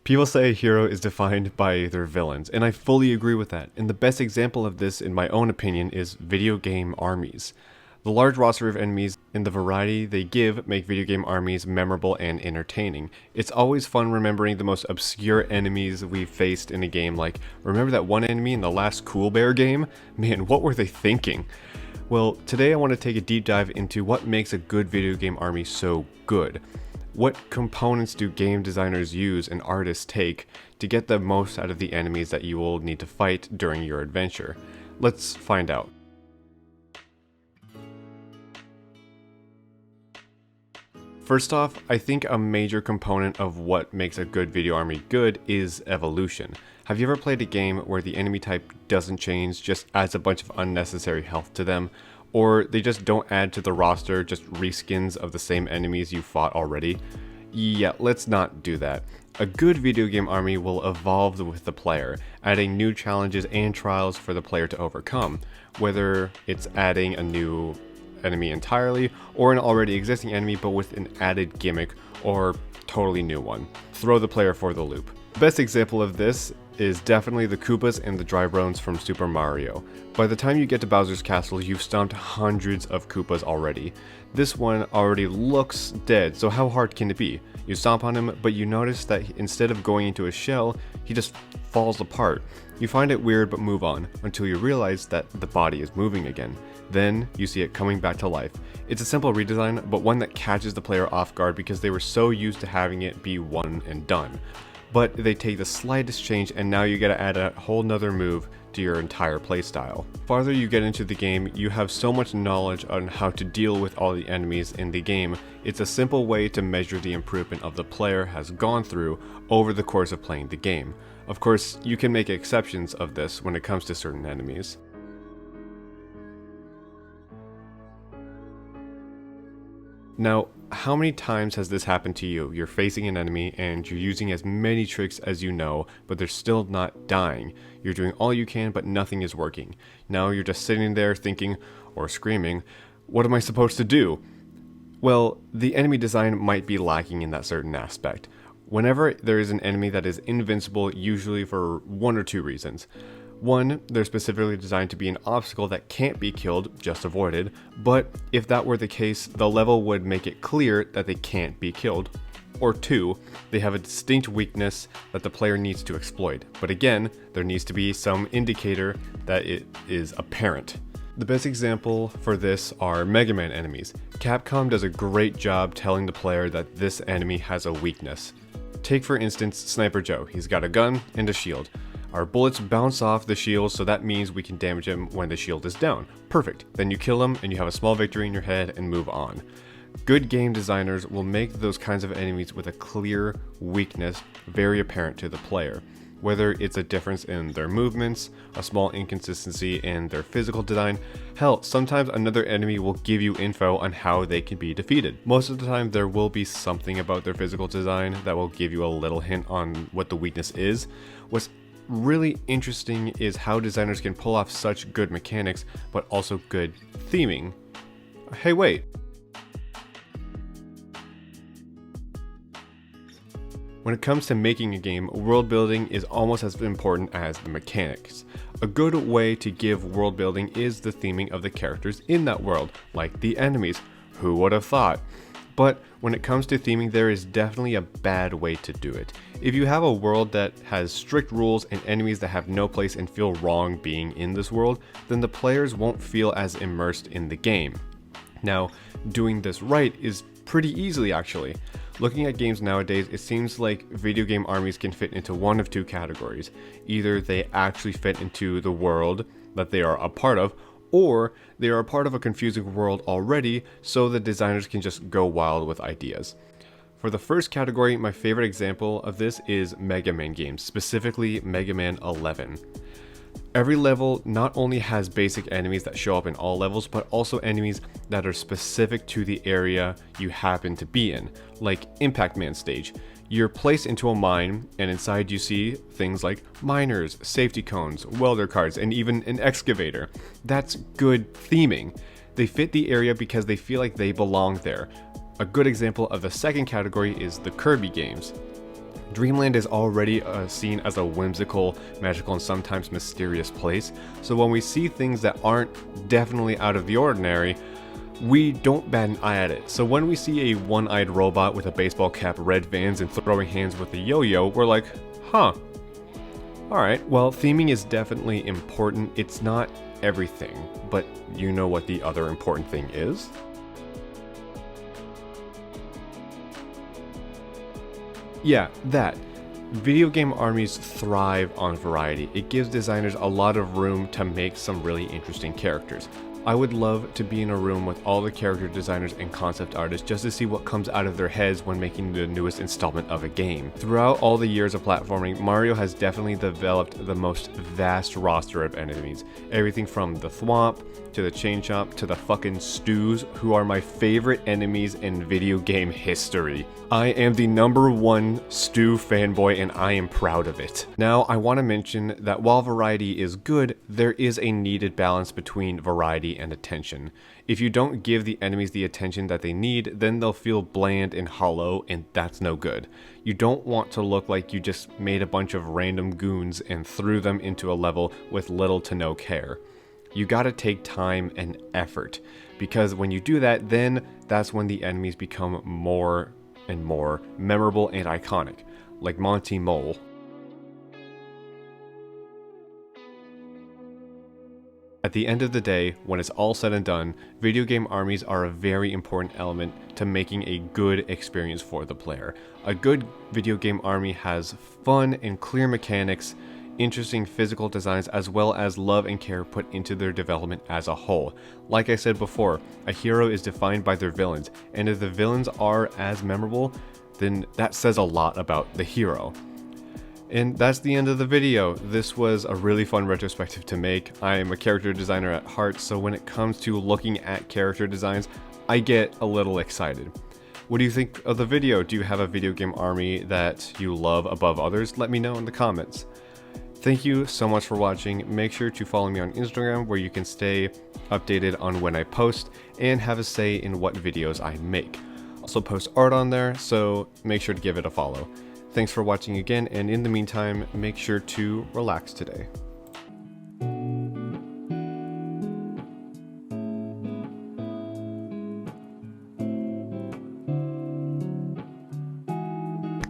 People say a hero is defined by their villains, and I fully agree with that. And the best example of this, in my own opinion, is video game armies. The large roster of enemies and the variety they give make video game armies memorable and entertaining. It's always fun remembering the most obscure enemies we've faced in a game, like, remember that one enemy in the last Cool Bear game? Man, what were they thinking? Well, today I want to take a deep dive into what makes a good video game army so good. What components do game designers use and artists take to get the most out of the enemies that you will need to fight during your adventure? Let's find out. First off, I think a major component of what makes a good video army good is evolution. Have you ever played a game where the enemy type doesn't change, just adds a bunch of unnecessary health to them? Or they just don't add to the roster, just reskins of the same enemies you fought already? Yeah, let's not do that. A good video game army will evolve with the player, adding new challenges and trials for the player to overcome, whether it's adding a new enemy entirely or an already existing enemy but with an added gimmick or totally new one. Throw the player for the loop. The best example of this is definitely the Koopas and the Dry Bones from Super Mario. By the time you get to Bowser's Castle, you've stomped hundreds of Koopas already. This one already looks dead, so how hard can it be? You stomp on him, but you notice that instead of going into a shell, he just falls apart. You find it weird but move on, until you realize that the body is moving again. Then you see it coming back to life. It's a simple redesign, but one that catches the player off guard because they were so used to having it be one and done. But they take the slightest change and now you gotta add a whole nother move to your entire playstyle. Farther you get into the game, you have so much knowledge on how to deal with all the enemies in the game. It's a simple way to measure the improvement of the player has gone through over the course of playing the game. Of course, you can make exceptions of this when it comes to certain enemies. Now, how many times has this happened to you? You're facing an enemy and you're using as many tricks as you know, but they're still not dying. You're doing all you can, but nothing is working. Now you're just sitting there thinking, or screaming, what am I supposed to do? Well, the enemy design might be lacking in that certain aspect. Whenever there is an enemy that is invincible, usually for one or two reasons. One, they're specifically designed to be an obstacle that can't be killed, just avoided, but if that were the case, the level would make it clear that they can't be killed. Or two, they have a distinct weakness that the player needs to exploit, but again, there needs to be some indicator that it is apparent. The best example for this are Mega Man enemies. Capcom does a great job telling the player that this enemy has a weakness. Take for instance Sniper Joe. He's got a gun and a shield. Our bullets bounce off the shield, so that means we can damage him when the shield is down. Perfect. Then you kill him and you have a small victory in your head and move on. Good game designers will make those kinds of enemies with a clear weakness very apparent to the player. Whether it's a difference in their movements, a small inconsistency in their physical design, hell, sometimes another enemy will give you info on how they can be defeated. Most of the time there will be something about their physical design that will give you a little hint on what the weakness is. What's really interesting is how designers can pull off such good mechanics, but also good theming. Hey, wait. When it comes to making a game, world building is almost as important as the mechanics. A good way to give world building is the theming of the characters in that world, like the enemies. Who would have thought? But when it comes to theming, there is definitely a bad way to do it. If you have a world that has strict rules and enemies that have no place and feel wrong being in this world, then the players won't feel as immersed in the game. Now, doing this right is pretty easily actually. Looking at games nowadays, it seems like video game armies can fit into one of two categories. Either they actually fit into the world that they are a part of, or they are a part of a confusing world already, so the designers can just go wild with ideas. For the first category, my favorite example of this is Mega Man games, specifically Mega Man 11. Every level not only has basic enemies that show up in all levels, but also enemies that are specific to the area you happen to be in, like Impact Man stage. You're placed into a mine, and inside you see things like miners, safety cones, welder cards, and even an excavator. That's good theming. They fit the area because they feel like they belong there. A good example of the second category is the Kirby games. Dreamland is already seen as a whimsical, magical, and sometimes mysterious place, so when we see things that aren't definitely out of the ordinary, we don't bat an eye at it. So when we see a one-eyed robot with a baseball cap, red Vans, and throwing hands with a yo-yo, we're like, huh. Alright, well, theming is definitely important. It's not everything, but you know what the other important thing is? Yeah, that. Video game armies thrive on variety. It gives designers a lot of room to make some really interesting characters. I would love to be in a room with all the character designers and concept artists just to see what comes out of their heads when making the newest installment of a game. Throughout all the years of platforming, Mario has definitely developed the most vast roster of enemies. Everything from the Thwomp, to the Chain Chomp, to the fucking Stews, who are my favorite enemies in video game history. I am the #1 Stew fanboy and I am proud of it. Now, I want to mention that while variety is good, there is a needed balance between variety and attention. If you don't give the enemies the attention that they need, then they'll feel bland and hollow, and that's no good. You don't want to look like you just made a bunch of random goons and threw them into a level with little to no care. You gotta take time and effort, because when you do that, then that's when the enemies become more and more memorable and iconic, like Monty Mole. At the end of the day, when it's all said and done, video game armies are a very important element to making a good experience for the player. A good video game army has fun and clear mechanics, interesting physical designs, as well as love and care put into their development as a whole. Like I said before, a hero is defined by their villains, and if the villains are as memorable, then that says a lot about the hero. And that's the end of the video. This was a really fun retrospective to make. I am a character designer at heart, so when it comes to looking at character designs, I get a little excited. What do you think of the video? Do you have a video game army that you love above others? Let me know in the comments. Thank you so much for watching. Make sure to follow me on Instagram, where you can stay updated on when I post and have a say in what videos I make. Also post art on there, so make sure to give it a follow. Thanks for watching again, and in the meantime, make sure to relax today.